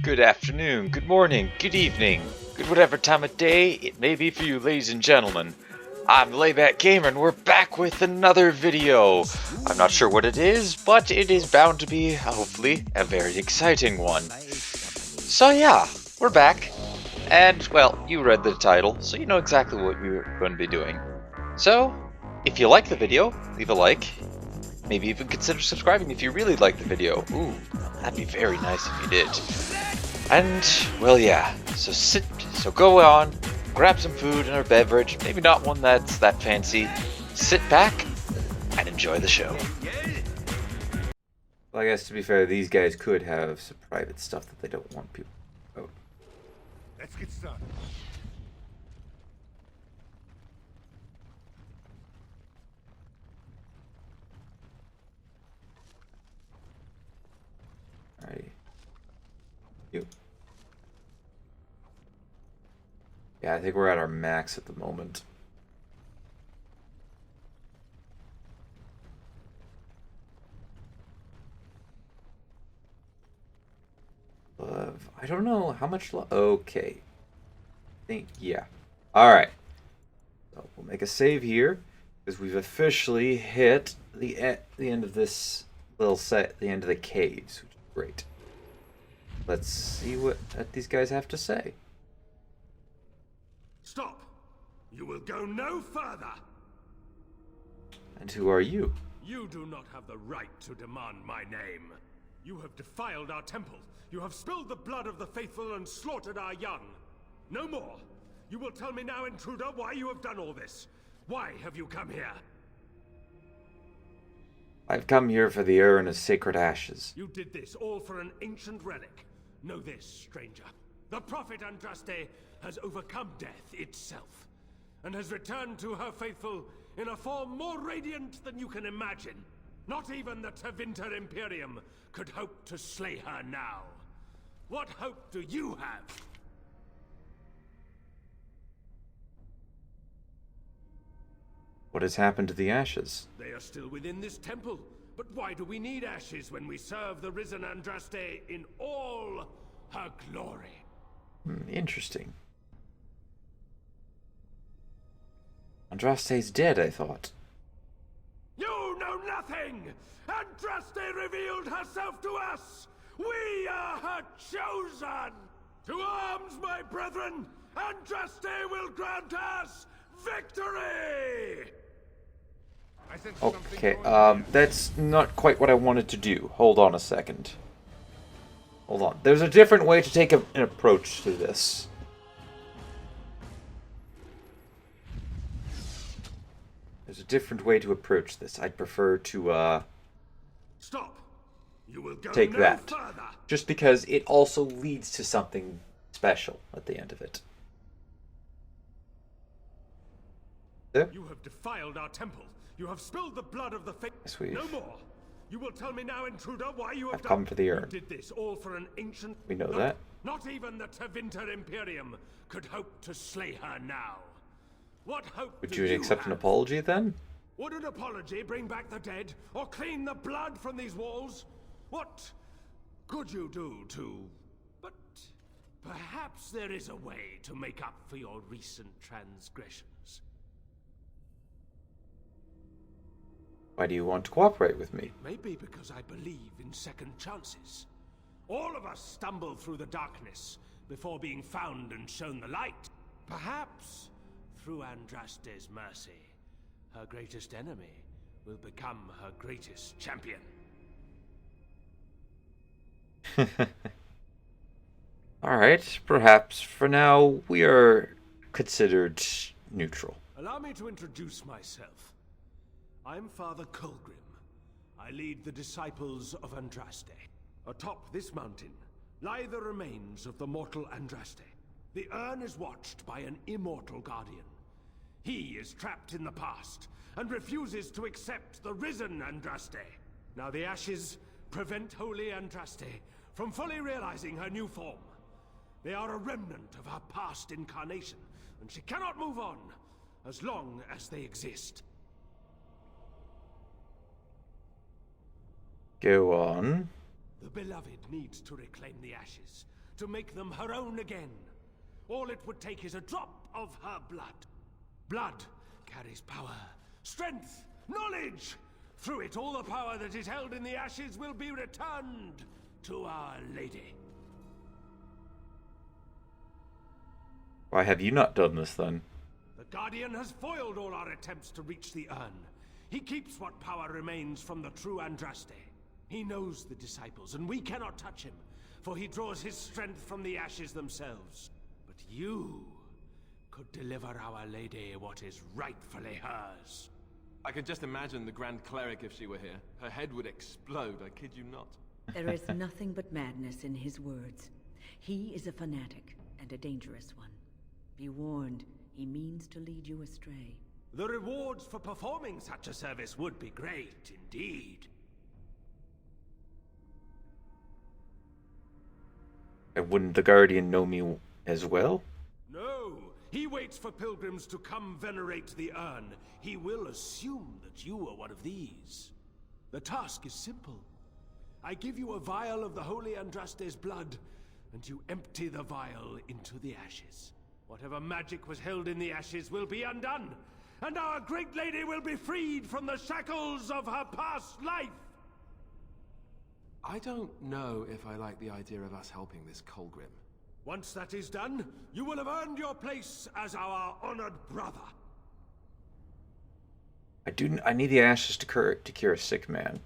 Good afternoon, good morning, good evening, good whatever time of day it may be for you, ladies and gentlemen. I'm Layback Gamer, and we're back with another video. I'm not sure what it is, but it is bound to be, hopefully, a very exciting one. So yeah, we're back. And, well, you read the title, so you know exactly what we're going to be doing. So, if you like the video, leave a like. Maybe even consider subscribing if you really like the video. Ooh, that'd be very nice if you did. And, well, yeah, so go on, grab some food and a beverage, maybe not one that's that fancy, sit back, and enjoy the show. Well, I guess to be fair, these guys could have some private stuff that they don't want people. Oh, Let's get started. alrighty. You. Yeah, I think we're at our max at the moment. I don't know how much. Okay. I think yeah. All right. So we'll make a save here because we've officially hit the end of this little set, the end of the caves, which is great. Let's see what these guys have to say. Stop! You will go no further! And who are you? You do not have the right to demand my name. You have defiled our temple. You have spilled the blood of the faithful and slaughtered our young. No more. You will tell me now, intruder, why you have done all this. Why have you come here? I've come here for the urn of sacred ashes. You did this all for an ancient relic. Know this, stranger. The prophet Andrastate has overcome death itself, and has returned to her faithful in a form more radiant than you can imagine. Not even the Tevinter Imperium could hope to slay her now. What hope do you have? What has happened to the ashes? They are still within this temple. But why do we need ashes when we serve the risen Andraste in all her glory? Interesting. Andraste's dead, I thought. You know nothing! Andraste revealed herself to us! We are her chosen! To arms, my brethren! Andraste will grant us victory! Okay, that's not quite what I wanted to do. Hold on a second. Hold on. There's a different way to take an approach to this. There's a different way to approach this. I'd prefer to, Stop! You will go take no that. further! Just because it also leads to something special at the end of it. There? You have defiled our temple. You have spilled the blood of the faith. Yes, we've. No more. You will tell me now, intruder, why you have I've come for the urn. You did this all for an ancient. We know that. Not even the Tevinter Imperium could hope to slay her now. What hope Would do you accept an have? apology then? Would an apology bring back the dead or clean the blood from these walls? What could you do to? But perhaps there is a way to make up for your recent transgressions. Why do you want to cooperate with me? Maybe because I believe in second chances. All of us stumble through the darkness before being found and shown the light. Perhaps, through Andraste's mercy, her greatest enemy will become her greatest champion. Alright, perhaps for now we are considered neutral. Allow me to introduce myself. I'm Father Colgrim. I lead the disciples of Andraste. Atop this mountain lie the remains of the mortal Andraste. The urn is watched by an immortal guardian. He is trapped in the past and refuses to accept the risen Andraste. Now the ashes prevent Holy Andraste from fully realizing her new form. They are a remnant of her past incarnation, and she cannot move on as long as they exist. Go on. The beloved needs to reclaim the ashes, to make them her own again. All it would take is a drop of her blood. Blood carries power, strength, knowledge. Through it, all the power that is held in the ashes will be returned to Our Lady. Why have you not done this then? The Guardian has foiled all our attempts to reach the urn. He keeps what power remains from the true Andraste. He knows the disciples, and we cannot touch him, for he draws his strength from the ashes themselves. But you could deliver Our Lady what is rightfully hers. I could just imagine the Grand Cleric if she were here. Her head would explode, I kid you not. There is nothing but madness in his words. He is a fanatic, and a dangerous one. Be warned, he means to lead you astray. The rewards for performing such a service would be great indeed. And wouldn't the Guardian know me as well? No, he waits for pilgrims to come venerate the urn. He will assume that you are one of these. The task is simple. I give you a vial of the Holy Andraste's blood, and you empty the vial into the ashes. Whatever magic was held in the ashes will be undone, and our great lady will be freed from the shackles of her past life! I don't know if I like the idea of us helping this Colgrim. Once that is done, you will have earned your place as our honored brother. I need the ashes to cure a sick man.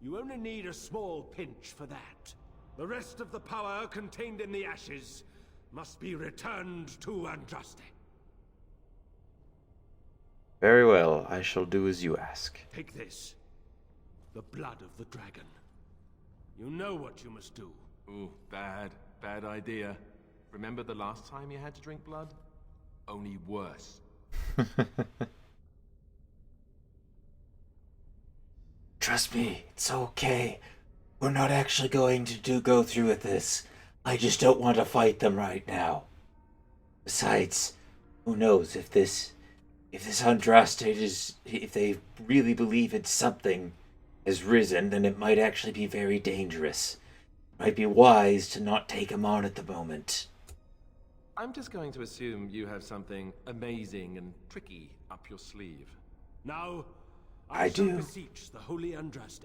You only need a small pinch for that. The rest of the power contained in the ashes must be returned to Andraste. Very well, I shall do as you ask. Take this. The blood of the dragon. You know what you must do. Ooh, bad idea. Remember the last time you had to drink blood? Only worse. Trust me, it's okay. We're not actually going to go through with this. I just don't want to fight them right now. Besides, who knows if this Andrastate if they really believe it's something has risen, then it might actually be very dangerous. It might be wise to not take him on at the moment. I'm just going to assume you have something amazing and tricky up your sleeve. Now, I shall do. beseech the Holy Andraste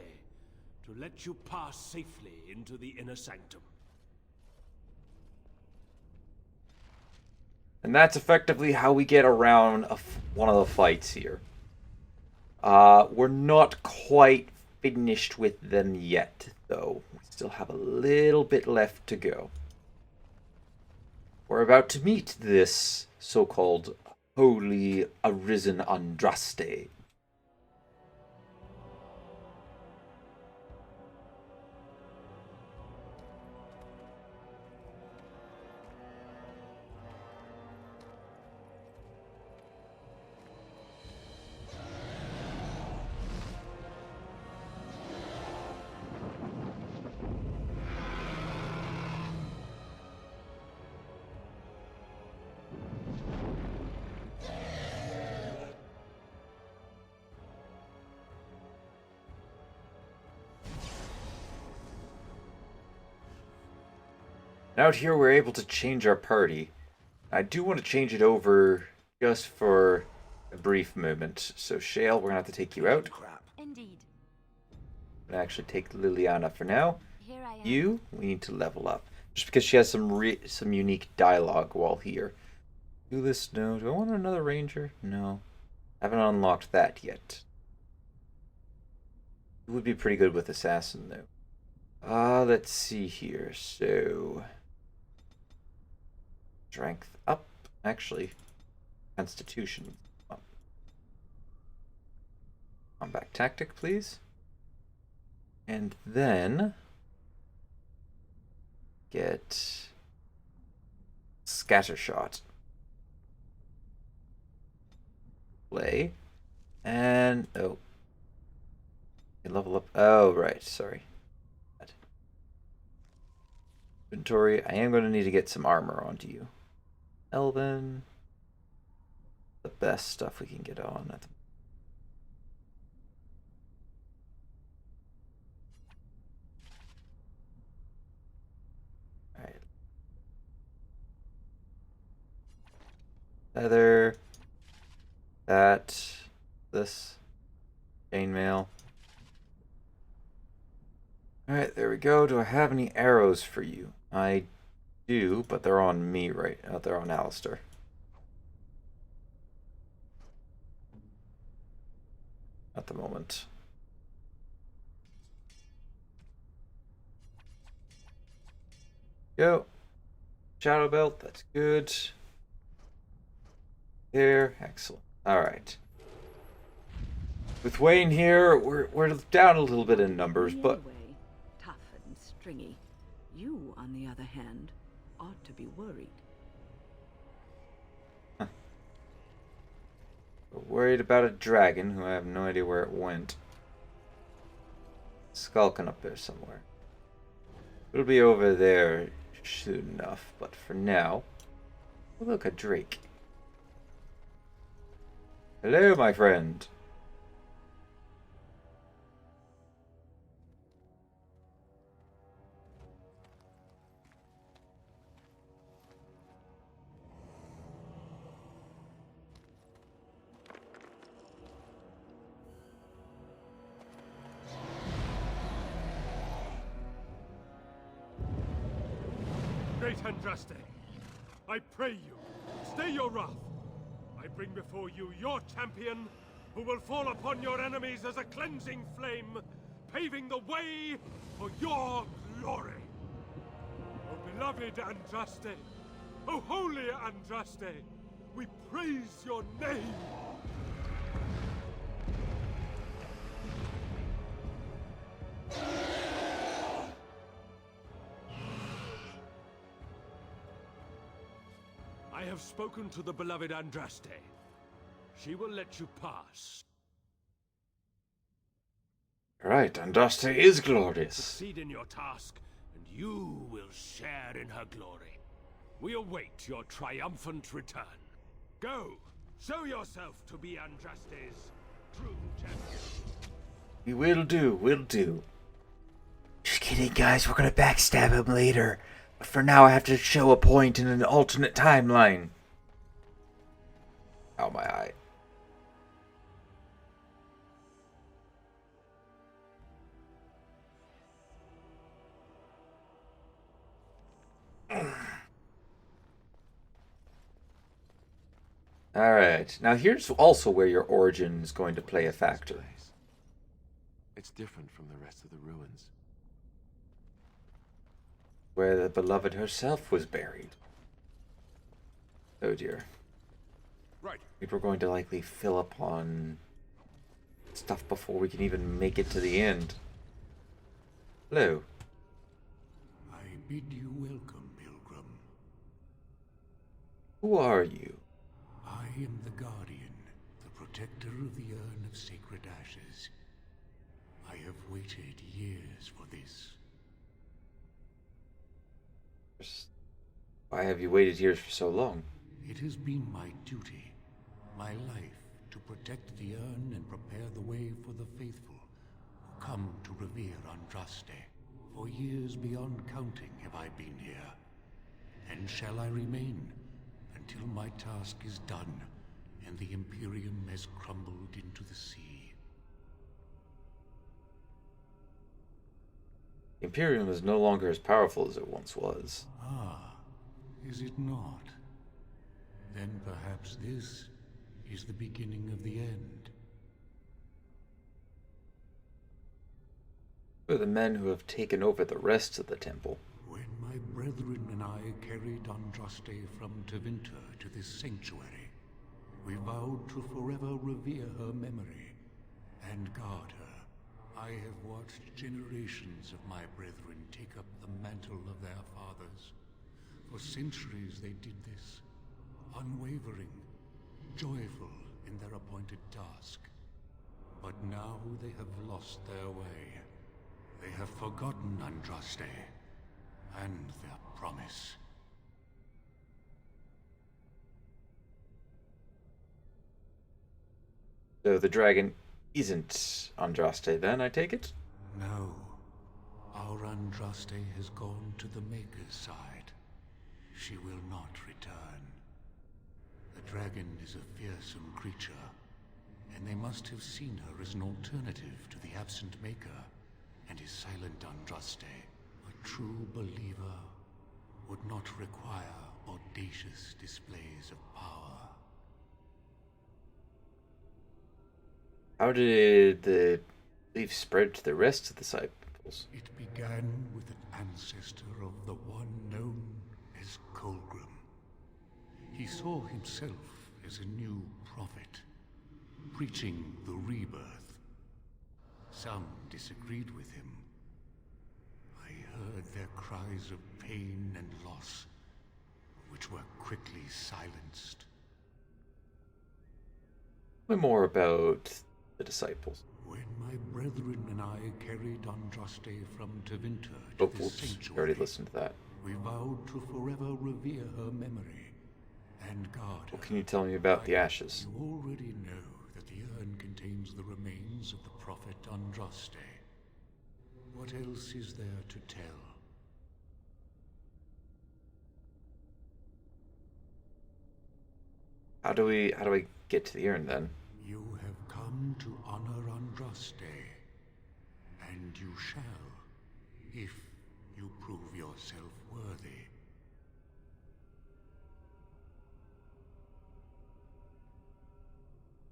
to let you pass safely into the inner sanctum. And that's effectively how we get around one of the fights here. We're not quite finished with them yet, though. We still have a little bit left to go. We're about to meet this so-called Holy Arisen Andraste. Out here we're able to change our party. I do want to change it over just for a brief moment. So Shale, we're going to have to take you out. Indeed. I'm going to actually take Liliana for now. Here I am. You, we need to level up. Just because she has some unique dialogue while here. Do this? No. Do I want another ranger? No. I haven't unlocked that yet. It would be pretty good with assassin though. Let's see here. So strength up. Actually, constitution up. Combat tactic, please. And then get scattershot. Play. And oh. Level up. Oh, right. Sorry. Inventory. I am going to need to get some armor onto you. Elven. The best stuff we can get on. Alright. Leather. That. This. Chainmail. Alright, there we go. Do I have any arrows for you? I do, but they're on me right now. They're on Alistair. At the moment. Go. Shadow belt, that's good. There, excellent. Alright. With Wayne here, we're down a little bit in numbers, but Anyway, tough and stringy. You, on the other hand, ought to be worried. we're worried about a dragon who I have no idea where it went. Skulking up there somewhere. It'll be over there soon enough, but for now... Oh, look, a drake. Hello, my friend. Great Andraste, I pray you, stay your wrath. I bring before you your champion, who will fall upon your enemies as a cleansing flame, paving the way for your glory. O beloved Andraste, O holy Andraste, we praise your name. I have spoken to the beloved Andraste. She will let you pass. Right, Andraste is glorious. Succeed in your task, and you will share in her glory. We await your triumphant return. Go, show yourself to be Andraste's true champion. We will do, will do. Just kidding, guys. We're gonna backstab him later. But for now, I have to show a point in an alternate timeline. Ow, my eye. Alright, now here's also where your origin is going to play a factor. It's different from the rest of the ruins. Where the beloved herself was buried. Oh dear. Right. We're going to likely fill up on stuff before we can even make it to the end. Hello. I bid you welcome, Pilgrim. Who are you? I am the Guardian, the protector of the urn of sacred ashes. I have waited years for this. Why have you waited here for so long? It has been my duty, my life, to protect the urn and prepare the way for the faithful who come to revere Andraste. For years beyond counting have I been here, and shall I remain until my task is done and the Imperium has crumbled into the sea. The Imperium is no longer as powerful as it once was. Ah, is it not? Then perhaps this is the beginning of the end. Who are the men who have taken over the rest of the temple? When my brethren and I carried Andraste from Tevinter to this sanctuary, we vowed to forever revere her memory and guard her. I have watched generations of my brethren take up the mantle of their fathers. For centuries they did this, unwavering, joyful in their appointed task. But now they have lost their way. They have forgotten Andraste and their promise. So the dragon isn't Andraste then, I take it? No. Our Andraste has gone to the Maker's side. She will not return. The dragon is a fearsome creature, and they must have seen her as an alternative to the absent maker and his silent Andraste. A true believer would not require audacious displays of power. How did the belief spread to the rest of the disciples? It began with an ancestor of the one known as Colgrim. He saw himself as a new prophet, preaching the rebirth. Some disagreed with him. I heard their cries of pain and loss, which were quickly silenced. Tell me more about the disciples. When my brethren and I carried Andraste from Tevinter Oh, to the oops, sanctuary, already listened to that. we vowed to forever revere her memory and guard her. What can you tell me about the ashes? You already know that the urn contains the remains of the prophet Andraste. What else is there to tell? How do we get to the urn then? You have come to honor Andraste, and you shall, if you prove yourself worthy.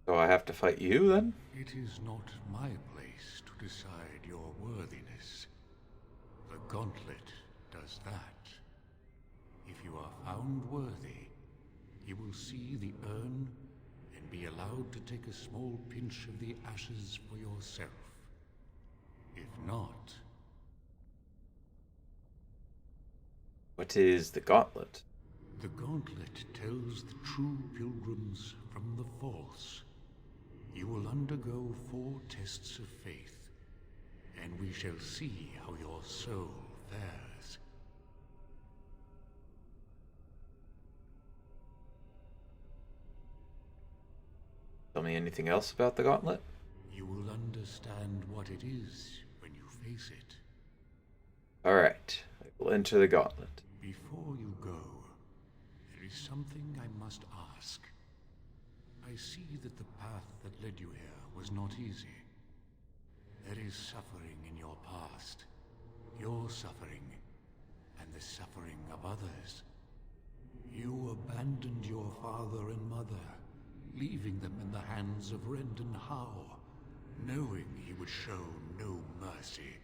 So I have to fight you then? It is not my place to decide your worthiness. The gauntlet does that. If you are found worthy, you will see the urn and be allowed to take a small pinch of the ashes for yourself. If not... What is the gauntlet? The gauntlet tells the true pilgrims from the false. You will undergo 4 tests of faith, and we shall see how your soul fares. Tell me anything else about the gauntlet? You will understand what it is when you face it. Alright, I will enter the gauntlet. Before you go, there is something I must ask. I see that the path that led you here was not easy. There is suffering in your past. Your suffering, and the suffering of others. You abandoned your father and mother, leaving them in the hands of Rendon Howe, knowing he would show no mercy.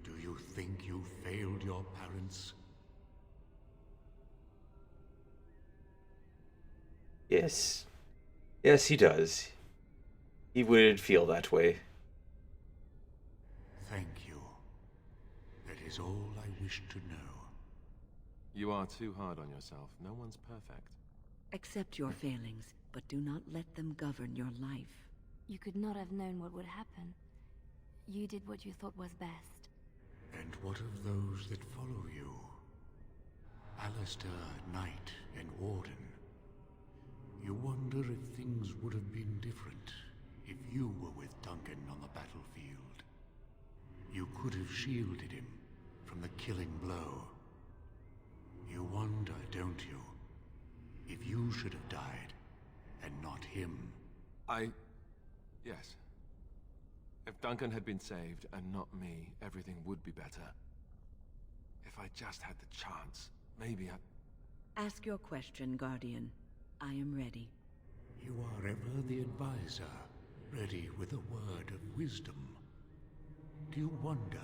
Do you think you failed your parents? Yes. Yes, he does. He would feel that way. Thank you. That is all I wish to know. You are too hard on yourself. No one's perfect. Accept your failings, but do not let them govern your life. You could not have known what would happen. You did what you thought was best. And what of those that follow you? Alistair, Knight, and Warden. You wonder if things would have been different if you were with Duncan on the battlefield. You could have shielded him from the killing blow. You wonder, don't you, if you should have died and not him? Yes. If Duncan had been saved and not me, everything would be better. If I just had the chance, maybe I... Ask your question, Guardian. I am ready. You are ever the advisor, ready with a word of wisdom. Do you wonder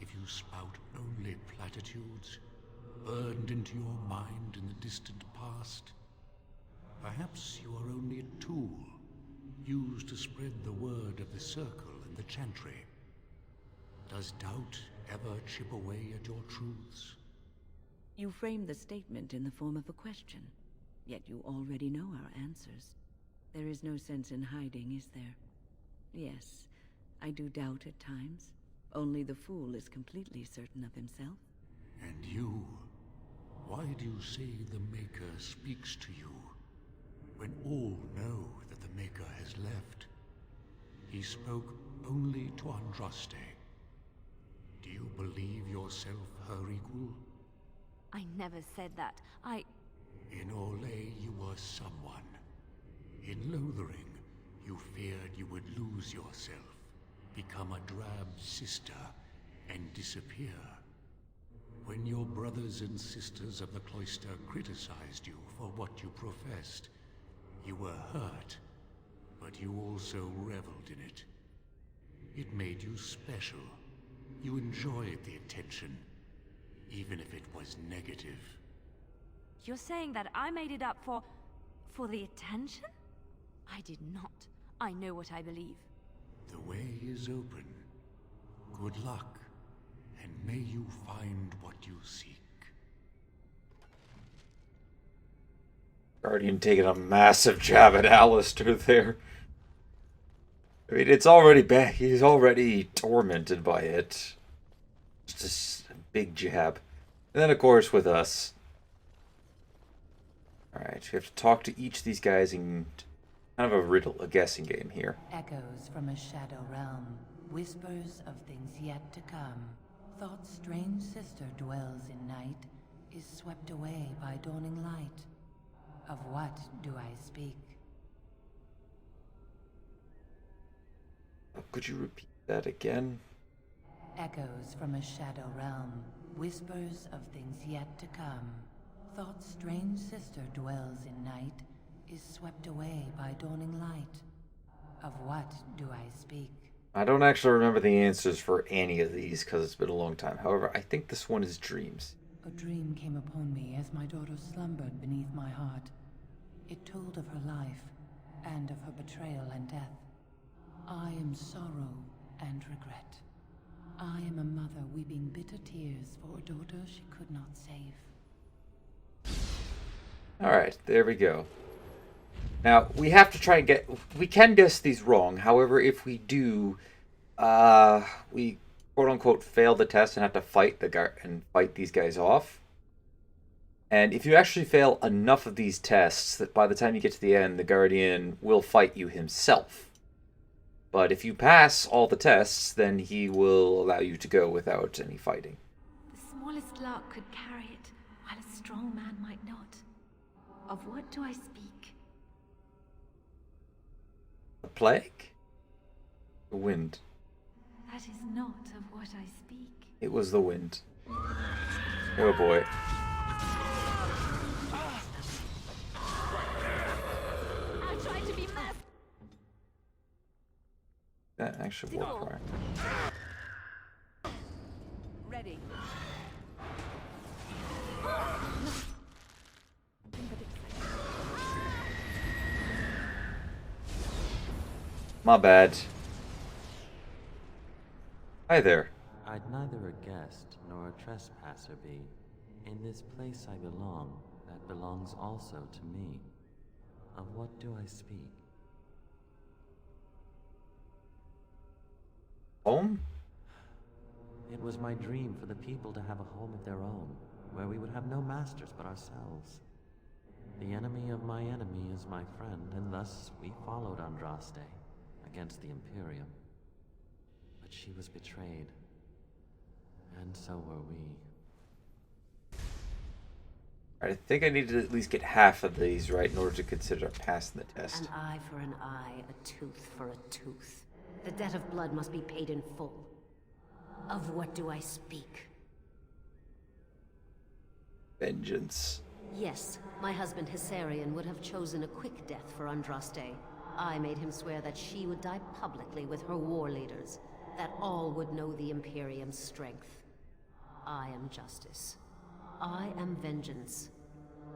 if you spout only platitudes, burned into your mind in the distant past? Perhaps you are only a tool, used to spread the word of the Circle and the Chantry. Does doubt ever chip away at your truths? You frame the statement in the form of a question, yet you already know our answers. There is no sense in hiding, is there? Yes, I do doubt at times. Only the fool is completely certain of himself. And you? Why do you say the Maker speaks to you, when all know that the Maker has left? He spoke only to Andraste. Do you believe yourself her equal? I never said that. In Orlais, you were someone. In Lothering, you feared you would lose yourself, become a drab sister, and disappear. When your brothers and sisters of the cloister criticized you for what you professed, you were hurt, but you also reveled in it. It made you special. You enjoyed the attention, even if it was negative. You're saying that I made it up for the attention? I did not. I know what I believe. The way is open. Good luck, and may you find what you seek. Guardian taking a massive jab at Alistair there. I mean, it's already bad. He's already tormented by it. Just a big jab. And then, of course, with us. Alright, we have to talk to each of these guys in kind of a riddle, a guessing game here. Echoes from a shadow realm, whispers of things yet to come. Thought's strange sister dwells in night, is swept away by dawning light. Of what do I speak? Could you repeat that again? Echoes from a shadow realm, whispers of things yet to come. Thought's strange sister dwells in night, is swept away by dawning light. Of what do I speak? I don't actually remember the answers for any of these because it's been a long time. However, I think this one is dreams. A dream came upon me as my daughter slumbered beneath my heart. It told of her life, and of her betrayal and death. I am sorrow and regret. I am a mother weeping bitter tears for a daughter she could not save. Alright, there we go. Now, we have to try and get... We can guess these wrong. However, if we do, we quote-unquote fail the test and have to fight fight these guys off. And if you actually fail enough of these tests, that by the time you get to the end, the Guardian will fight you himself. But if you pass all the tests, then he will allow you to go without any fighting. The smallest lark could carry it, while a strong man might not. Of what do I speak? The plague? The wind. That is not of what I speak. It was the wind. Oh boy. I tried to be merciful. That actually worked right. Ready. My bad. Hi there. I'd neither a guest nor a trespasser be. In this place I belong, that belongs also to me. Of what do I speak? Home? It was my dream for the people to have a home of their own, where we would have no masters but ourselves. The enemy of my enemy is my friend, and thus we followed Andrastate against the Imperium. But she was betrayed, and so were we. I think I need to at least get half of these right in order to consider passing the test. An eye for an eye, a tooth for a tooth. The debt of blood must be paid in full. Of what do I speak? Vengeance. Yes, my husband Hissarion would have chosen a quick death for Andraste. I made him swear that she would die publicly with her war leaders, that all would know the Imperium's strength. I am justice. I am vengeance.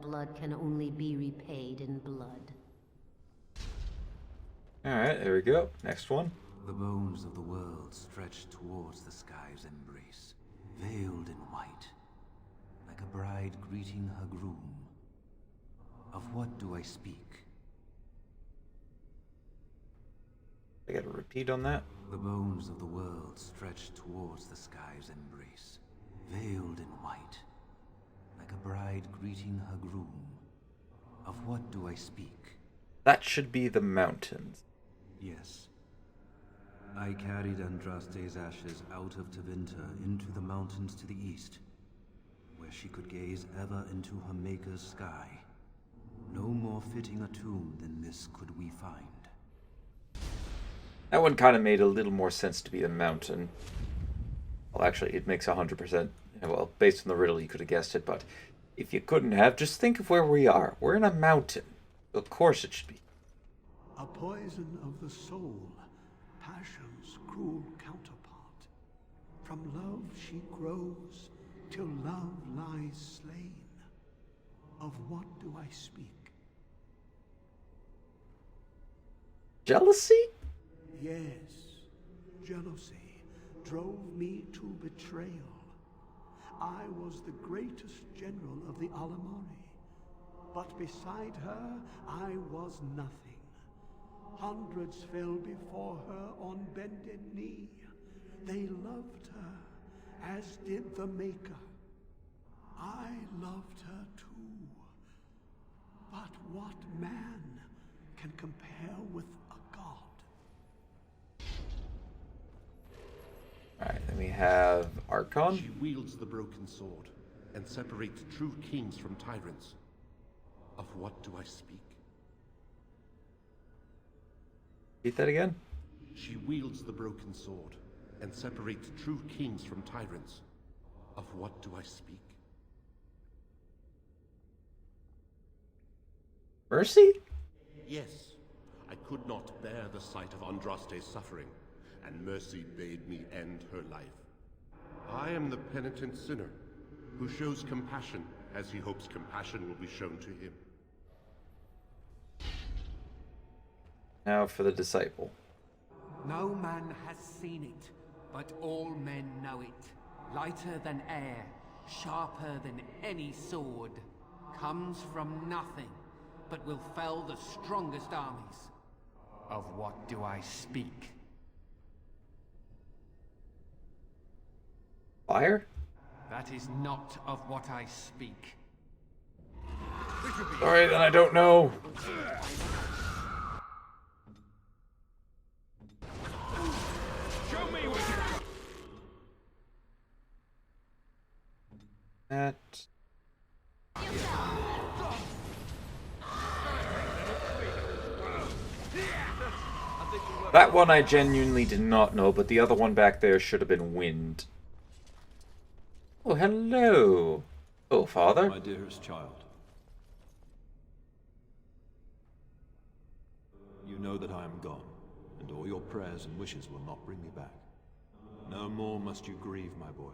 Blood can only be repaid in blood. Alright, there we go. Next one. The bones of the world stretched towards the sky's embrace, veiled in white, like a bride greeting her groom. Of what do I speak? I gotta repeat on that. The bones of the world stretched towards the sky's embrace, veiled in white, like a bride greeting her groom. Of what do I speak? That should be the mountains. Yes. I carried Andraste's ashes out of Tevinter into the mountains to the east, where she could gaze ever into her Maker's sky. No more fitting a tomb than this could we find. That one kind of made a little more sense to be a mountain. Well, actually, it makes 100%. Well, based on the riddle, you could have guessed it, but if you couldn't have, just think of where we are. We're in a mountain. Of course it should be. A poison of the soul, passion's cruel counterpart. From love she grows, till love lies slain. Of what do I speak? Jealousy? Yes, jealousy drove me to betrayal. I was the greatest general of the Alamari, but beside her I was nothing. Hundreds fell before her on bended knee. They loved her, as did the Maker. I loved her too. But what man can compare with a god? Alright, then we have Archon. She wields the broken sword and separates true kings from tyrants. Of what do I speak? Repeat that again? She wields the broken sword and separates true kings from tyrants. Of what do I speak? Mercy? Yes, I could not bear the sight of Andraste's suffering, and Mercy bade me end her life. I am the penitent sinner, who shows compassion as he hopes compassion will be shown to him. Now for the disciple. No man has seen it, but all men know it. Lighter than air, sharper than any sword. Comes from nothing, but will fell the strongest armies. Of what do I speak? Fire? That is not of what I speak. Sorry, then I don't know. Show me what That. That one I genuinely did not know, but the other one back there should have been wind. Oh, hello. Oh, father. My dearest child. You know that I am gone, and all your prayers and wishes will not bring me back. No more must you grieve, my boy.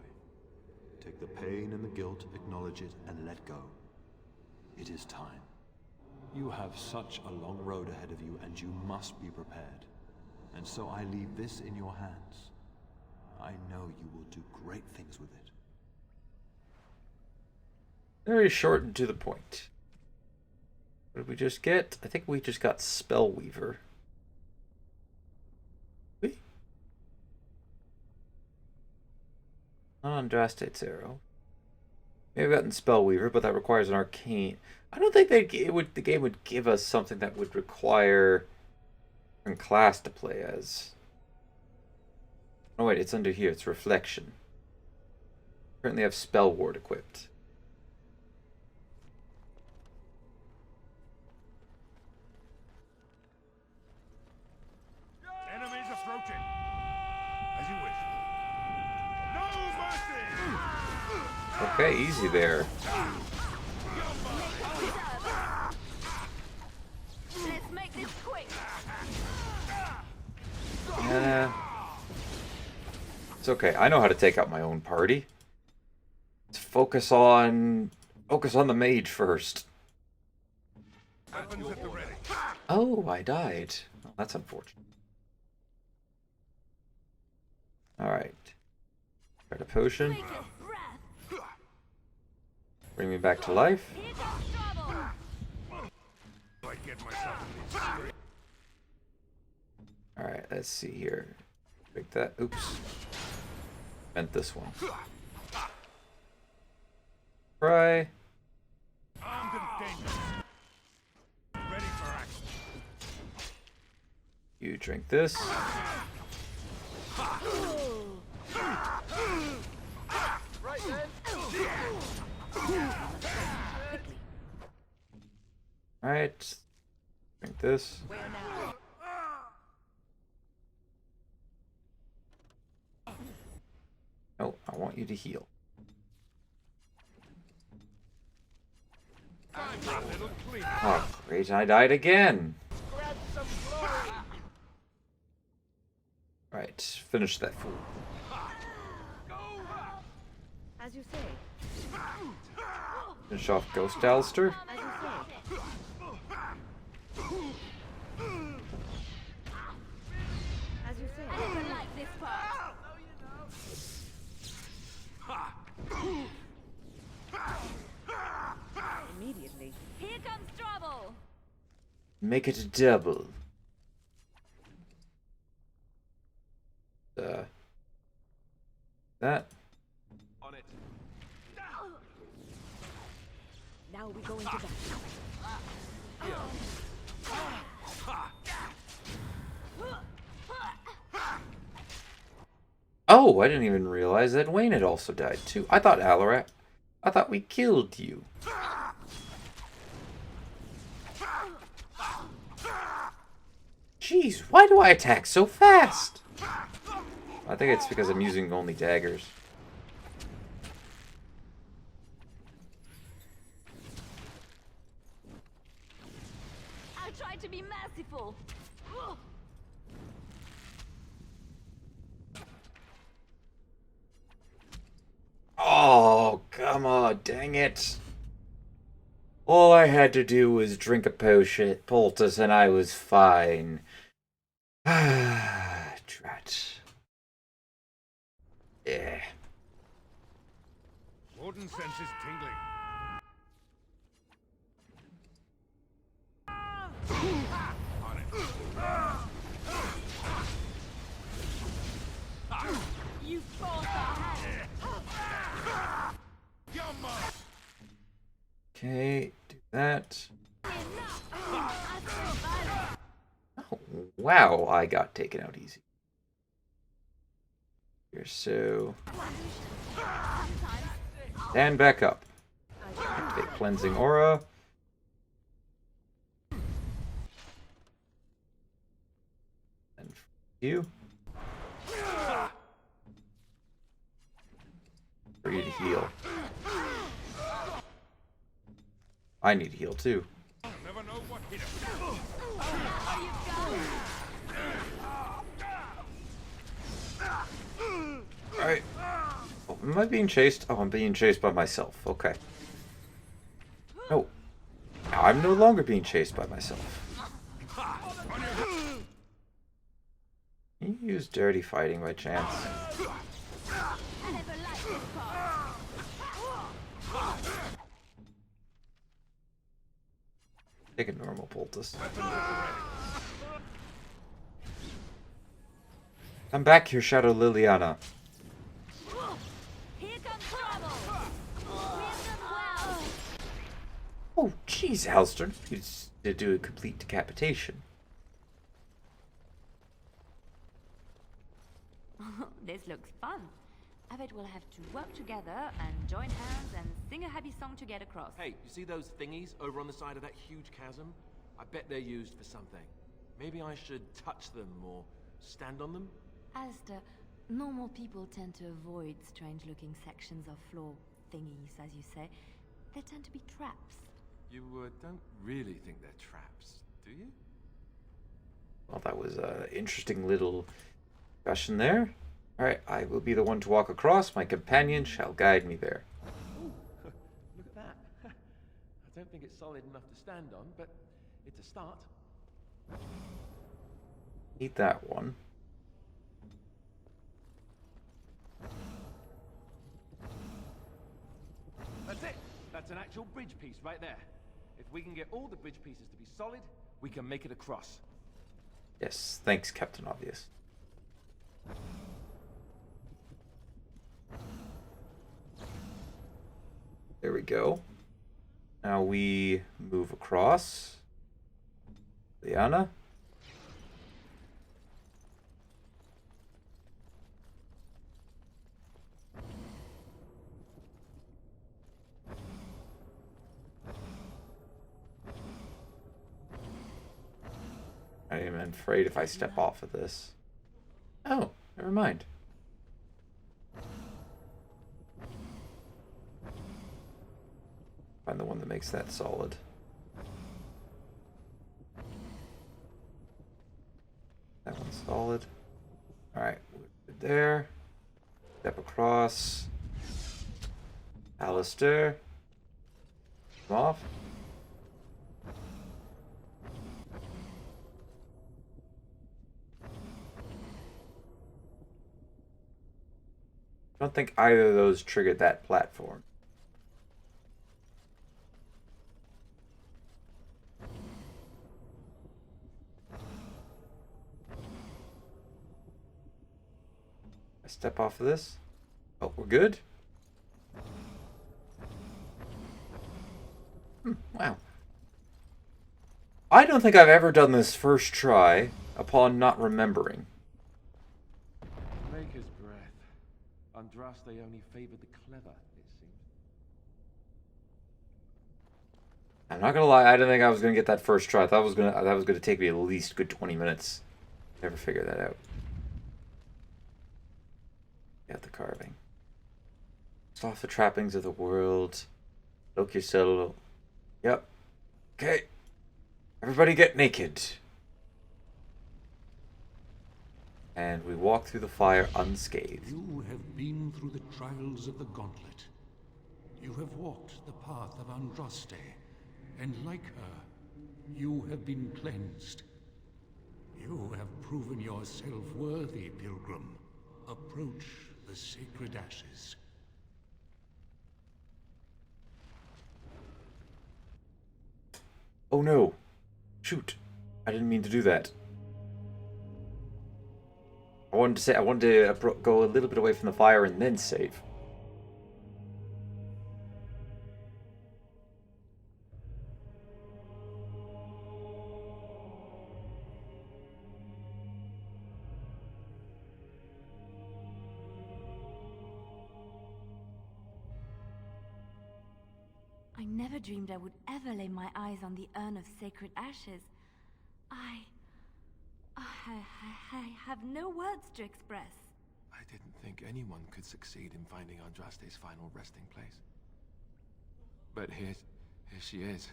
Take the pain and the guilt, acknowledge it, and let go. It is time. You have such a long road ahead of you, and you must be prepared. And so I leave this in your hands. I know you will do great things with it. Very short and to the point. What did we just get? I think we just got Spellweaver. Andrastate's arrow. Maybe we've gotten Spellweaver, but that requires an arcane. I don't think the game would give us something that would require a different class to play as. Oh wait, it's under here. It's Reflection. Currently have Spell Ward equipped. enemies approaching. As you wish. No mercy! Okay, easy there. Let's make this quick. It's okay. I know how to take out my own party. Let's focus on the mage first. Weapons at the ready. Oh, I died. Oh, that's unfortunate. Alright. Got a potion. Bring me back to life. Alright, let's see here. Break that. Oops. Meant this one. Try. Armed and dangerous. Ready for action. You drink this. Right then. Alright. Drink this. Where now? Oh, I want you to heal. Oh, great, I died again. Right, finish that fool. As you say. Finish off Ghost Alistair. As you say. As you say. I don't like this part. Immediately. Here comes trouble. Make it a double. That. On it. Now we go into battle. Oh, I didn't even realize that Wayne had also died too. I thought we killed you. Jeez, why do I attack so fast? I think it's because I'm using only daggers. I tried to be merciful. Oh, come on, dang it. All I had to do was drink a poultice and I was fine. Ah, drat. Yeah. Warden senses tingling. On it. You forced our hand. Okay, do that. Oh, wow, I got taken out easy. Here, so... And back up. Activate Cleansing Aura. And you. For you to heal. I need to heal too. Never know what hit Alright. Oh, am I being chased? Oh, I'm being chased by myself. Okay. No. Now I'm no longer being chased by myself. Can you use dirty fighting by chance? Take a normal poultice. Come back here, Shadow Liliana. Here comes trouble. Wisdom well. Oh, jeez, Alistair. You just did do a complete decapitation. This looks fun. I bet we'll have to work together and join hands and sing a happy song to get across. Hey, you see those thingies over on the side of that huge chasm? I bet they're used for something. Maybe I should touch them or stand on them? Alistair, normal people tend to avoid strange-looking sections of floor thingies, as you say. They tend to be traps. You don't really think they're traps, do you? Well, that was an interesting little discussion there. Alright, I will be the one to walk across. My companion shall guide me there. Ooh, look at that. I don't think it's solid enough to stand on, but it's a start. Eat that one. That's it. That's an actual bridge piece right there. If we can get all the bridge pieces to be solid, we can make it across. Yes, thanks, Captain Obvious. There we go. Now we move across. Liana. I am afraid if I step off of this. Oh, never mind. Find the one that makes that solid. That one's solid. Alright, there. Step across. Alistair. Come off. I don't think either of those triggered that platform. I step off of this. Oh, we're good? Wow. I don't think I've ever done this first try upon not remembering. Maker's breath. Andraste only favored the clever, it seems. I'm not gonna lie, I didn't think I was gonna get that first try. I thought that was gonna take me at least a good 20 minutes. Never figured that out. Got the carving. Stop the trappings of the world. Look yourself. Yep. Okay. Everybody get naked. And we walk through the fire unscathed. You have been through the trials of the gauntlet. You have walked the path of Andraste, and like her, you have been cleansed. You have proven yourself worthy, pilgrim. Approach the sacred ashes. Oh no. Shoot. I didn't mean to do that. I wanted to go a little bit away from the fire and then save. I never dreamed I would ever lay my eyes on the urn of sacred ashes. I have no words to express. I didn't think anyone could succeed in finding Andraste's final resting place. But here she is.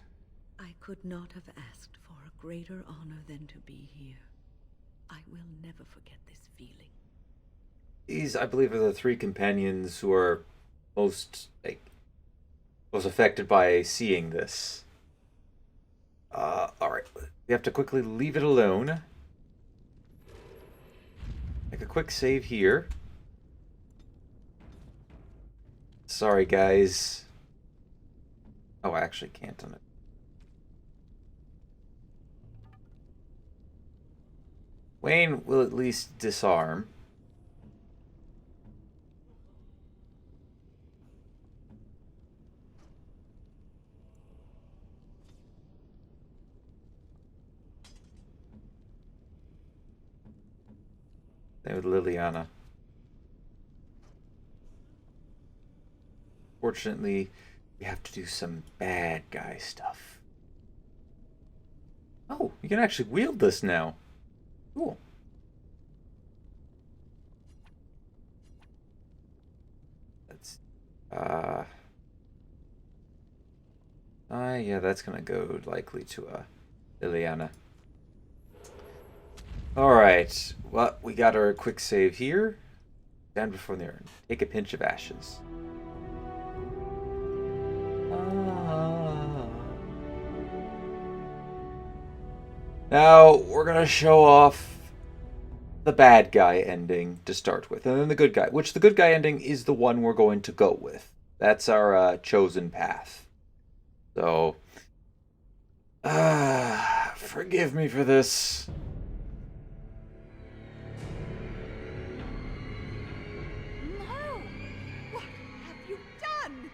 I could not have asked for a greater honor than to be here. I will never forget this feeling. These, I believe, are the three companions who are most affected by seeing this. Alright. We have to quickly leave it alone. Make a quick save here. Sorry, guys. Oh, I actually can't on it. Wayne will at least disarm. Same with Liliana. Fortunately, we have to do some bad guy stuff. Oh, you can actually wield this now. Cool. That's yeah, that's gonna go likely to Liliana. Alright, well, we got our quick save here. Down before the urn. Take a pinch of ashes. Now, we're gonna show off the bad guy ending to start with, and then the good guy, which the good guy ending is the one we're going to go with. That's our chosen path. So, forgive me for this. No! What have you done?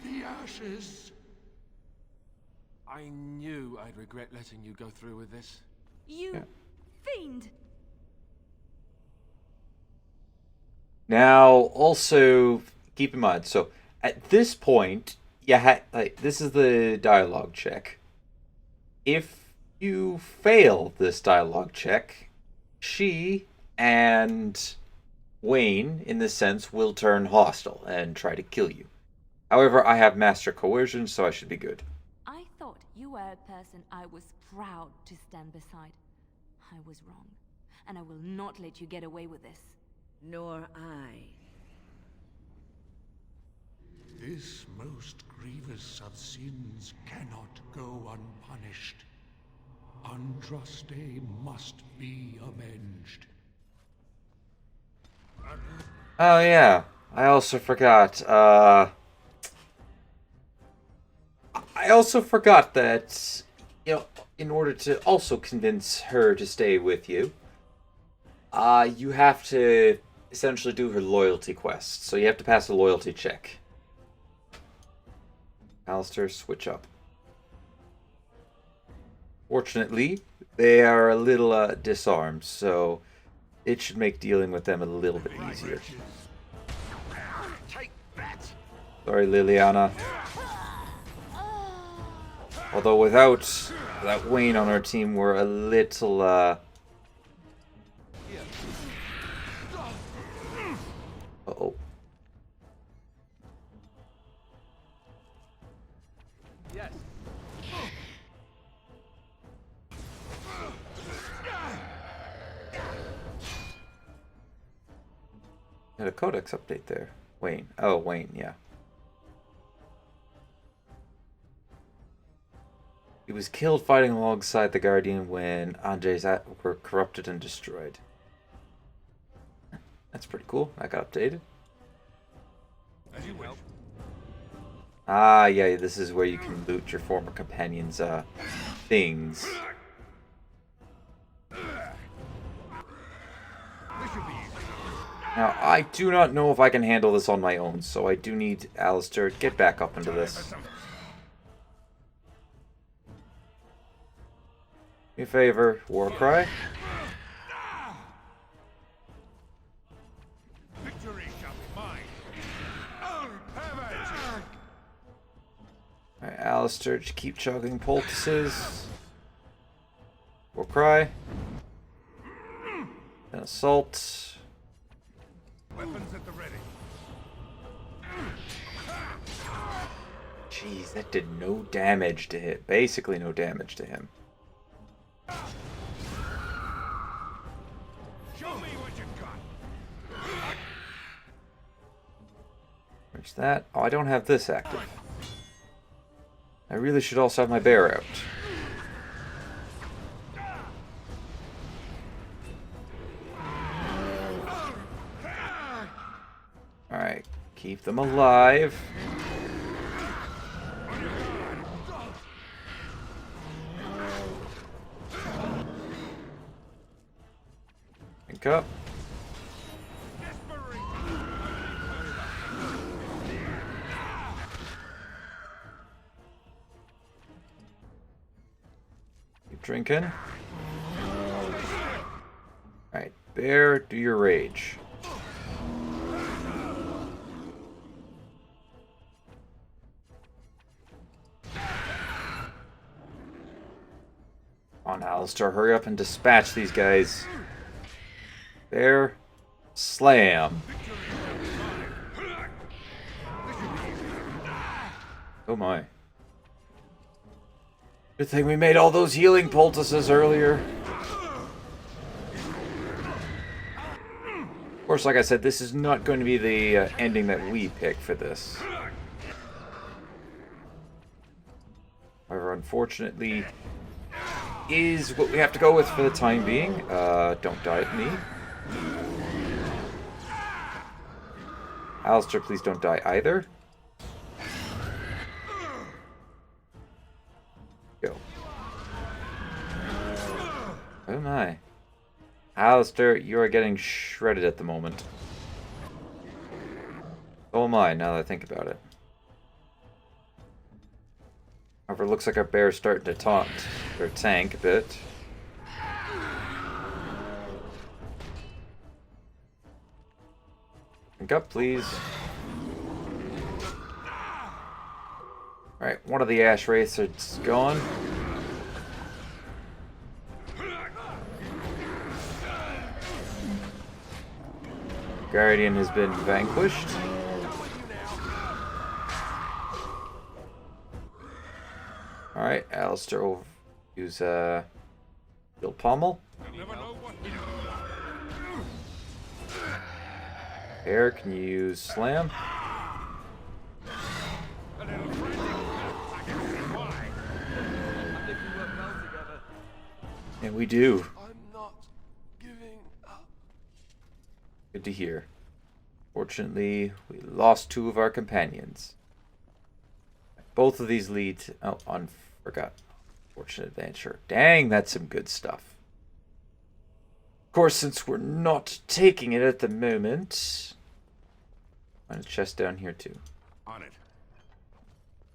The ashes. I knew I'd regret letting you go through with this. You fiend! Now, also, keep in mind, so at this point, this is the dialogue check. If you fail this dialogue check, she and Wayne, in this sense, will turn hostile and try to kill you. However, I have master coercion, so I should be good. I thought you were a person I was proud to stand beside. I was wrong, and I will not let you get away with this. Nor I. This most grievous of sins cannot go unpunished. Andraste must be avenged. Oh yeah, I also forgot. I also forgot that, you know, in order to also convince her to stay with you, you have to essentially do her loyalty quest. So you have to pass a loyalty check. Alistair, switch up. Fortunately, they are a little disarmed, so it should make dealing with them a little bit easier. Sorry, Liliana. Although without Wayne on our team, we're a little uh-oh. Yes. Had a codex update there. Wayne. Oh, Wayne, yeah. He was killed fighting alongside the Guardian when Andres were corrupted and destroyed. That's pretty cool. That got updated. As you will. Ah, yeah, this is where you can loot your former companion's things. Now, I do not know if I can handle this on my own, so I do need Alistair to get back up into this. Me a favor, Warcry. Victory shall be mine. Alright, Alistair, just keep chugging poultices. Warcry. Then assault. Weapons at the ready. Jeez, that did no damage to him. Basically no damage to him. Show me what you got. Where's that? Oh, I don't have this active. I really should also have my bear out. Alright, keep them alive. Pick up. Keep drinking. Alright, bear, do your rage. On Alistair, hurry up and dispatch these guys. There. Slam. Oh my. Good thing we made all those healing poultices earlier. Of course, like I said, this is not going to be the ending that we pick for this. However, unfortunately, is what we have to go with for the time being. Don't die at me. Alistair, please don't die either. Go. Oh my. Alistair, you are getting shredded at the moment. So am I, now that I think about it. However, it looks like our bear's starting to taunt or tank a bit. Drink up, please. Alright, one of the ash wraiths is gone. Guardian has been vanquished. Alright, Alistair will use Bill Pommel. Eric, can you use Slam? And we do. I'm not giving up. Good to hear. Fortunately, we lost 2 of our companions. Both of these lead to... Oh, forgot. Fortunate adventure. Dang, that's some good stuff. Of course, since we're not taking it at the moment... Find a chest down here, too. On it.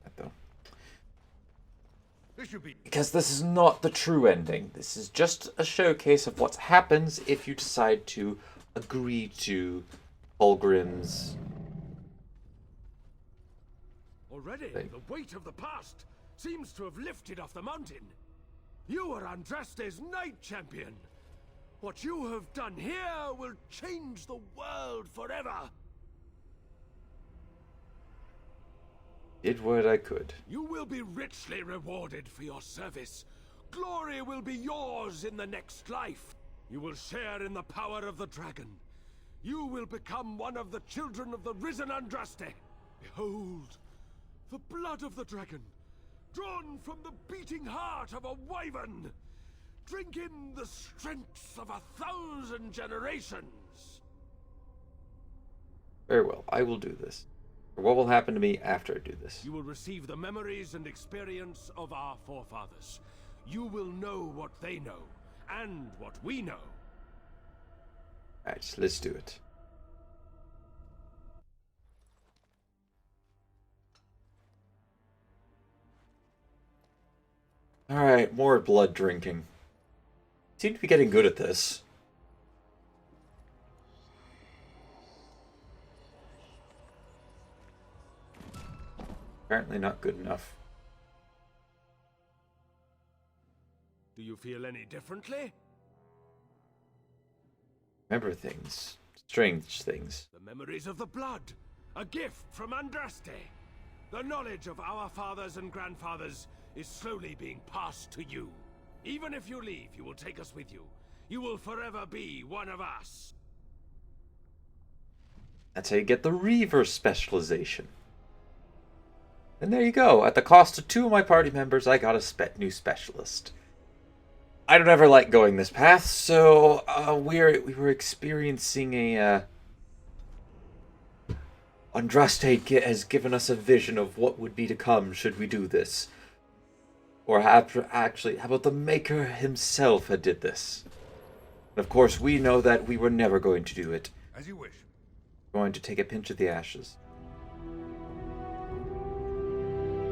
That, though. This should be... Because this is not the true ending. This is just a showcase of what happens if you decide to agree to Fulgrim's... Already, the weight of the past seems to have lifted off the mountain. You are Andraste's Knight Champion. What you have done here will change the world forever. Did what I could. You will be richly rewarded for your service. Glory will be yours in the next life. You will share in the power of the dragon. You will become one of the children of the risen Andraste. Behold, the blood of the dragon, drawn from the beating heart of a wyvern. Drink in the strength of 1,000 generations. Very well, I will do this. Or what will happen to me after I do this? You will receive the memories and experience of our forefathers. You will know what they know, and what we know. Alright, let's do it. Alright, more blood drinking. Seem to be getting good at this. Apparently not good enough. Do you feel any differently? Remember things. Strange things. The memories of the blood. A gift from Andraste. The knowledge of our fathers and grandfathers is slowly being passed to you. Even if you leave, you will take us with you. You will forever be one of us. That's how you get the reverse specialization. And there you go. At the cost of 2 of my party members, I got a new specialist. I don't ever like going this path, so we were experiencing a... Andraste has given us a vision of what would be to come should we do this. Or actually, how about the Maker himself had did this? And of course, we know that we were never going to do it. As you wish. We're going to take a pinch of the ashes.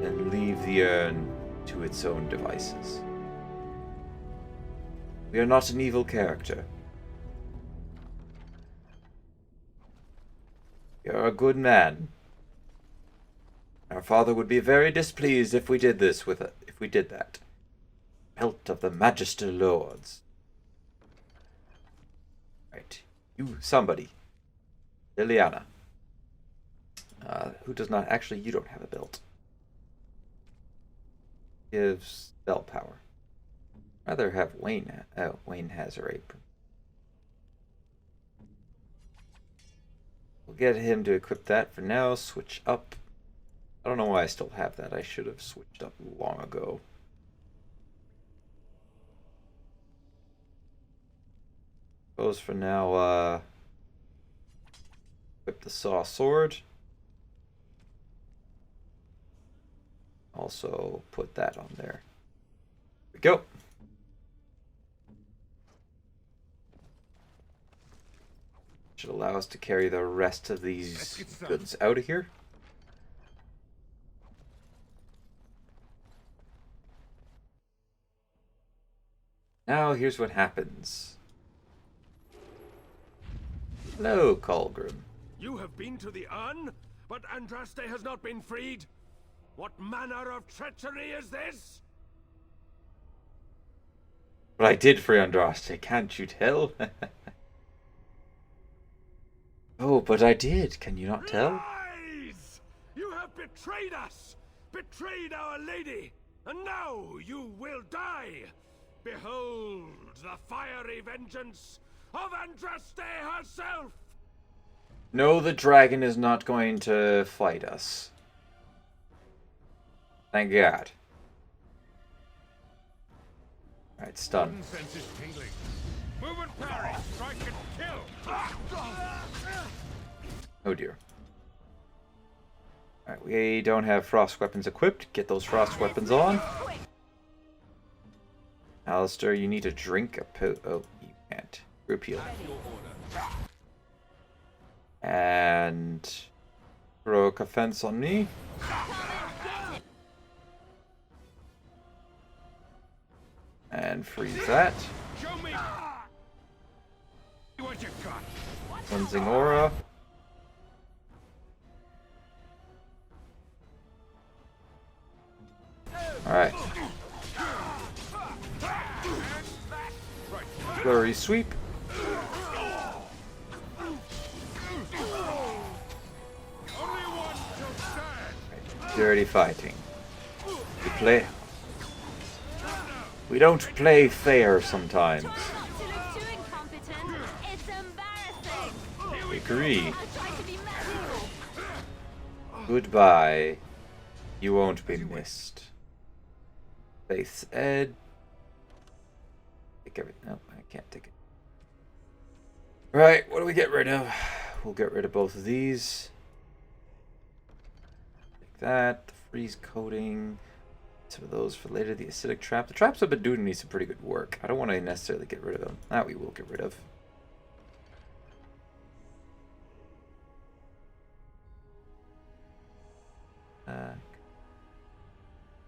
And leave the urn to its own devices. We are not an evil character. You're a good man. Our father would be very displeased if we did this with it. If we did that. Pelt of the Magister Lords. Right. You, somebody. Liliana. Who does not... Actually, you don't have a belt. Gives spell power. Rather have Wayne... Wayne has her apron. We'll get him to equip that for now. Switch up. I don't know why I still have that. I should have switched up long ago. Suppose for now, equip the saw sword. Also put that on there. There we go. Should allow us to carry the rest of these goods out of here. Now here's what happens. Hello, Colgrim. You have been to the urn, but Andraste has not been freed? What manner of treachery is this? But I did free Andraste, can't you tell? Oh, but I did. Can you not tell? Lies! You have betrayed us! Betrayed our lady! And now you will die! Behold the fiery vengeance of Andrastate herself! No, the dragon is not going to fight us. Thank God. Alright, stun. Move and parry! Strike and kill! Oh dear. Alright, we don't have frost weapons equipped. Get those frost weapons on. Alistair, you need to drink a oh, you can't. Group heal. And heroic offense on me. And freeze that. Show me what you got. Cleansing aura. Alright. Flurry sweep. Dirty fighting. We don't play fair sometimes. Agree. Goodbye. You won't be missed. Faith's Ed. Take everything. No, I can't take it. Right, what do we get rid of? We'll get rid of both of these. Take that. The freeze coating. Some of those for later. The acidic trap. The traps have been doing me some pretty good work. I don't want to necessarily get rid of them. That we will get rid of.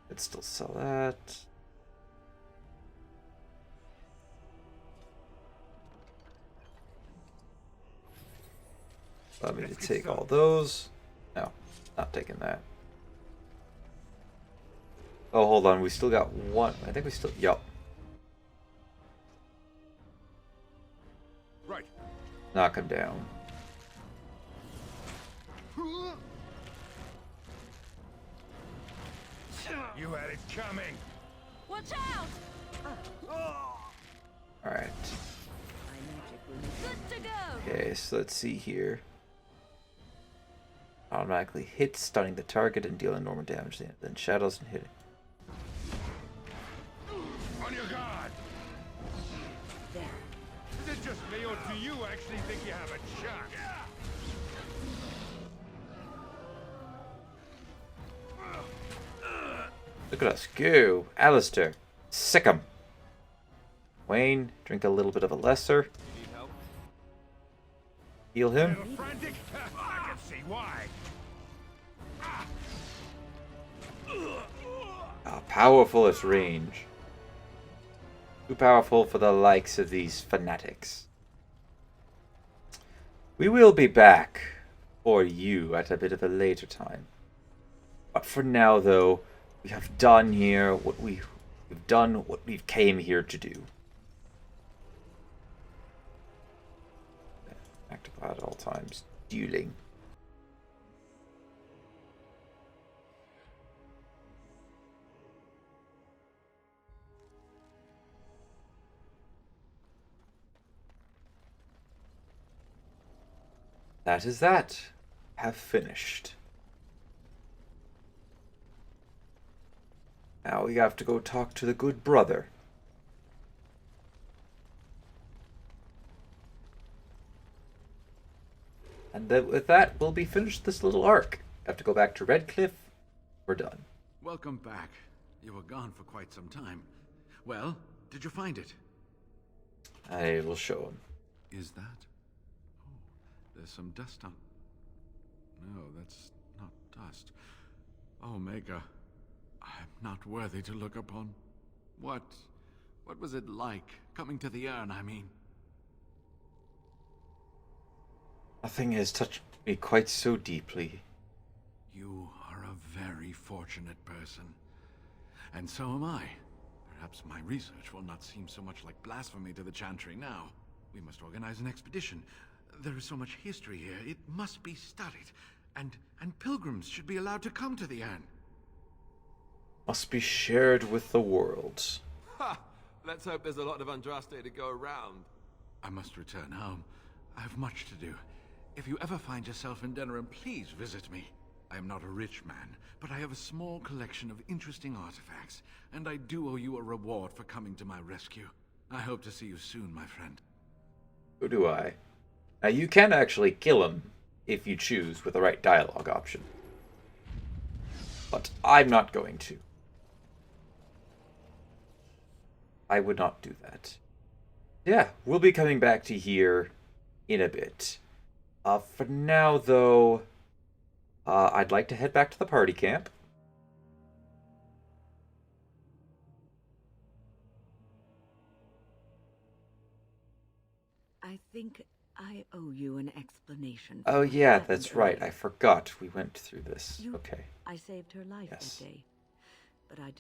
Could still sell that. Allow me to take all those. No, not taking that. Oh, hold on. We still got one. I think we still. Yup. Right. Knock him down. You had it coming. Watch out! Alright. Good to go. Okay, so let's see here. Automatically hit, stunning the target and dealing normal damage. Then shadows and hit it. On your guard. Is it just me, or do you actually think you have a shot? Look at us go. Alistair. Sick 'em. Wayne, drink a little bit of a lesser. Heal him. Frantic? I can see why. How powerful at range. Too powerful for the likes of these fanatics. We will be back for you at a bit of a later time. But for now, though, we have done here what we've done what we've came here to do. Active at all times. Dueling. That is that. Have finished. Now we have to go talk to the good brother. And then with that, we'll be finished this little arc. Have to go back to Redcliffe. We're done. Welcome back. You were gone for quite some time. Well, did you find it? I will show him. Is that? Oh, there's some dust on... No, that's not dust. Omega, I'm not worthy to look upon. What was it like, coming to the urn, I mean? Nothing has touched me quite so deeply. You are a very fortunate person. And so am I. Perhaps my research will not seem so much like blasphemy to the Chantry now. We must organize an expedition. There is so much history here. It must be studied. And pilgrims should be allowed to come to the urn. Must be shared with the world. Ha! Let's hope there's a lot of Andraste to go around. I must return home. I have much to do. If you ever find yourself in Denerim, please visit me. I am not a rich man, but I have a small collection of interesting artifacts, and I do owe you a reward for coming to my rescue. I hope to see you soon, my friend. So do I. Now you can actually kill him if you choose with the right dialogue option. But I'm not going to. I would not do that. Yeah, we'll be coming back to here in a bit. For now, though, I'd like to head back to the party camp. I think I owe you an explanation. Oh yeah, that's right. I forgot we went through this. Okay. I saved her life that day, but I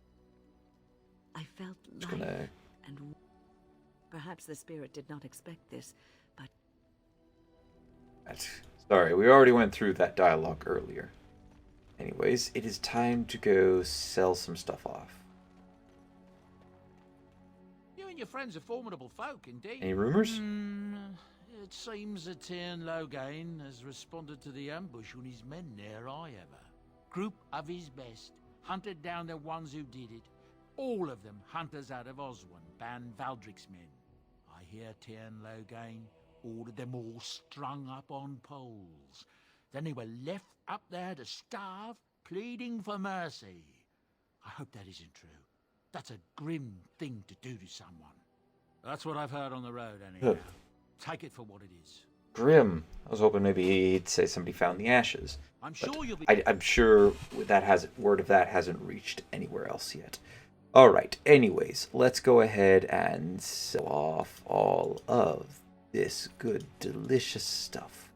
felt Just life, gonna... and perhaps the spirit did not expect this, but... Sorry, we already went through that dialogue earlier. Anyways, it is time to go sell some stuff off. You and your friends are formidable folk, indeed. Any rumors? It seems that Tyrn Loghain has responded to the ambush when his men near ever. Group of his best, hunted down the ones who did it. All of them hunters out of Oswin, Ban Valdric's men. I hear Tyrn Loghain ordered them all strung up on poles. Then they were left up there to starve, pleading for mercy. I hope that isn't true. That's a grim thing to do to someone. That's what I've heard on the road, anyhow. Take it for what it is. Grim. I was hoping maybe he'd say somebody found the ashes. I'm sure you'll be... I'm sure word of that hasn't reached anywhere else yet. Alright, anyways, let's go ahead and sell off all of this good, delicious stuff.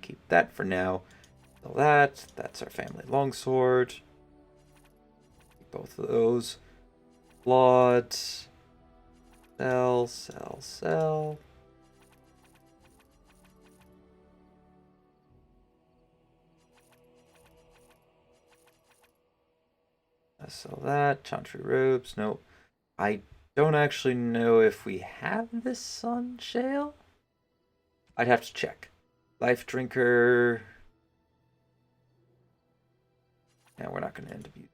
Keep that for now. Sell that. That's our family longsword. Keep both of those. Blood. Sell, sell, sell. So that, chantry robes, nope. I don't actually know if we have this sun shale. I'd have to check. Life drinker. Yeah, we're not going to end up using.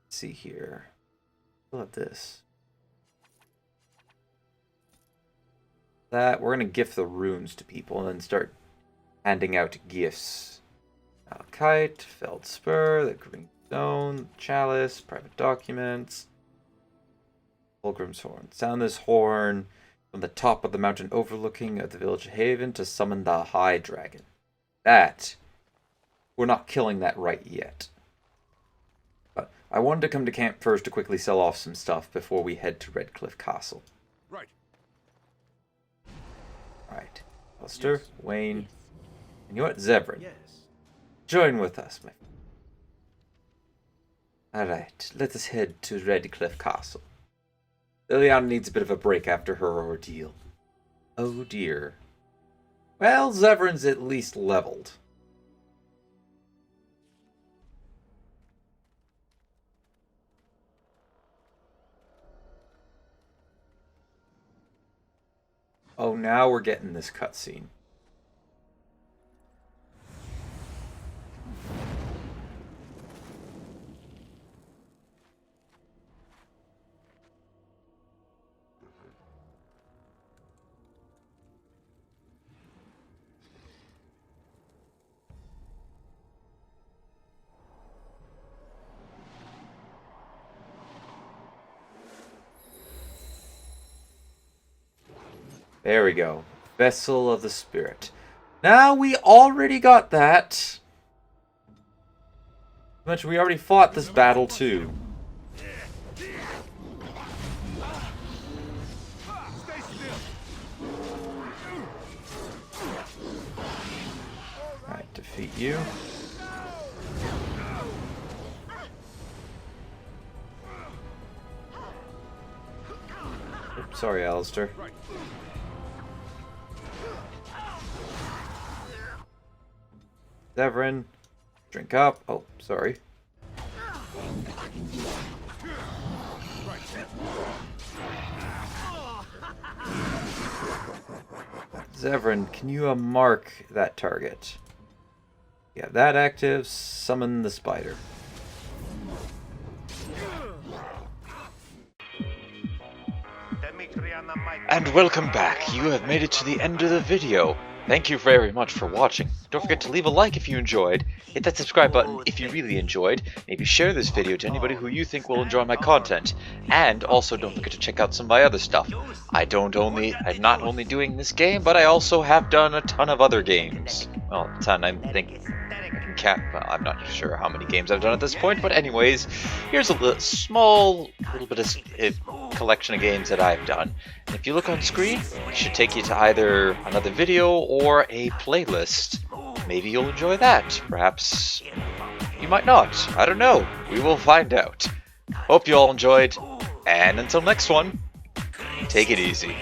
Let's see here. We'll have this. That, we're going to gift the runes to people and then start handing out gifts. Malachite, Feldspur, the green stone, chalice, private documents, Fulgrim's horn. Sound this horn from the top of the mountain overlooking at the village of Haven to summon the high dragon. That, we're not killing that right yet. But I wanted to come to camp first to quickly sell off some stuff before we head to Redcliffe Castle. Right. Alright. Alistair, Wayne, and you know what? Zevran. Yes. Join with us, my friend. Alright, let us head to Redcliffe Castle. Liliana needs a bit of a break after her ordeal. Oh dear. Well, Zevran's at least leveled. Oh, now we're getting this cutscene. There we go. Vessel of the Spirit. Now we already got that. We already fought this battle too. Alright, defeat you. sorry, Alistair. Severin, drink up. Oh, sorry. Severin, can you mark that target? Yeah, that active. Summon the spider. And welcome back. You have made it to the end of the video. Thank you very much for watching. Don't forget to leave a like if you enjoyed, hit that subscribe button if you really enjoyed, maybe share this video to anybody who you think will enjoy my content, and also don't forget to check out some of my other stuff. I'm not only doing this game, but I also have done a ton of other games. Well, a ton, I'm not sure how many games I've done at this point, but anyways, here's a small bit of collection of games that I've done. And if you look on screen, it should take you to either another video or a playlist. Maybe you'll enjoy that. Perhaps you might not. I don't know. We will find out. Hope you all enjoyed, and until next one, take it easy.